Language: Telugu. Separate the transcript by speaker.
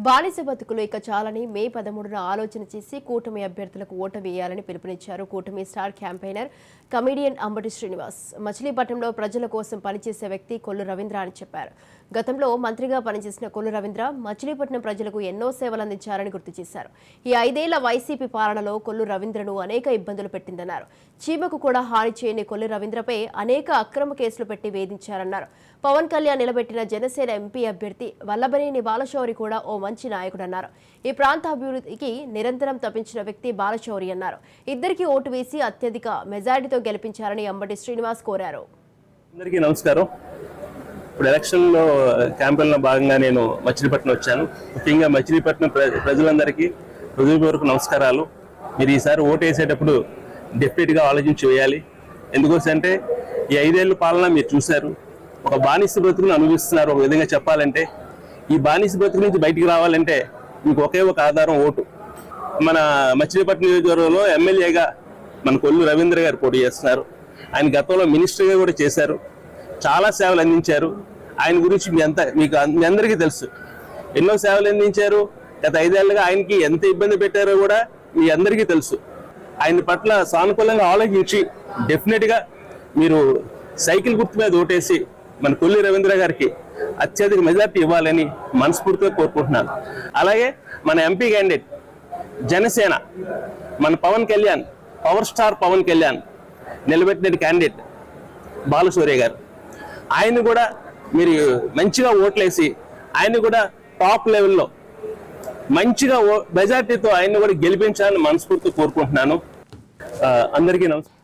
Speaker 1: బానిస బతుకులు ఇక చాలని మే 13న ఆలోచన చేసి కూటమి అభ్యర్థులకు ఓటు వేయాలని పిలుపునిచ్చారు కూటమి star campaigner comedian Ambati Srinivas. మచిలీపట్నంలో ప్రజల కోసం పనిచేసే వ్యక్తి కొల్లు రవీంద్ర అని చెప్పారు. గతంలో మంత్రిగా పనిచేసిన కొల్లు రవీంద్ర మచిలీపట్నం ప్రజలకు ఎన్నో సేవలు అందించారని గుర్తు చేశారు. ఈ 5 ఏళ్ల వైసీపీ పాలనలో కొల్లు రవీంద్రను అనేక ఇబ్బందులు పెట్టిందన్నారు. చీమకు కూడా హాని చేయని కొల్లు రవీంద్రపై అనేక అక్రమ కేసులు పెట్టి వేధించారన్నారు. పవన్ కళ్యాణ్ నిలబెట్టిన జనసేన ఎంపీ అభ్యర్థి వల్లభనేని బాలశౌరి కూడా ఓ మంచి నాయకుడన్నారు. ఈ ప్రాంత అభివృద్ధికి నిరంతరం తప్పించిన వ్యక్తి బాలశౌరి అన్నారు. ఇద్దరికి ఓటు వేసి అత్యధిక మెజారిటీతో గెలిపించారని అంబటి శ్రీనివాస్ కోరారు.
Speaker 2: అందరికీ నమస్కారం. ఇప్పుడు ఎలక్షన్లో క్యాంపెయిన్లో భాగంగా నేను మచిలీపట్నం వచ్చాను. ముఖ్యంగా మచిలీపట్నం ప్రజలందరికీ హృదయపూర్వక నమస్కారాలు. మీరు ఈసారి ఓటు వేసేటప్పుడు డెఫినెట్గా ఆలోచించి వేయాలి. ఎందుకోసంటే ఈ 5 ఏళ్ళ పాలన మీరు చూశారు. ఒక బానిస బ్రతుకును అనుభవిస్తున్నారు. ఒక విధంగా చెప్పాలంటే ఈ బానిస బ్రతుకు నుంచి బయటికి రావాలంటే మీకు ఒకే ఒక ఆధారం ఓటు. మన మచిలీపట్నం నియోజకవర్గంలో ఎమ్మెల్యేగా మన కొల్లు రవీంద్ర గారు పోటీ చేస్తున్నారు. ఆయన గతంలో మినిస్టర్గా కూడా చేశారు. చాలా సేవలు అందించారు. ఆయన గురించి మీ అందరికీ తెలుసు. ఎన్నో సేవలు అందించారు. గత 5 ఏళ్ళుగా ఆయనకి ఎంత ఇబ్బంది పెట్టారో కూడా మీ అందరికీ తెలుసు. ఆయన పట్ల సానుకూలంగా ఆలోచించి డెఫినెట్గా మీరు సైకిల్ గుర్తు మీద ఓటేసి మన కొల్లు రవీంద్ర గారికి అత్యధిక మెజార్టీ ఇవ్వాలని మనస్ఫూర్తిగా కోరుకుంటున్నాను. అలాగే మన ఎంపీ క్యాండిడేట్ జనసేన మన పవన్ కళ్యాణ్, పవర్ స్టార్ పవన్ కళ్యాణ్ నిలబెట్టిన క్యాండిడేట్ బాలశౌరి గారు, ఆయన కూడా మీరు మంచిగా ఓట్లేసి ఆయన కూడా టాప్ లెవెల్లో మంచిగా మెజార్టీతో ఆయన కూడా గెలిపించాలని మనస్ఫూర్తిగా కోరుకుంటున్నాను. అందరికీ నమస్కారం.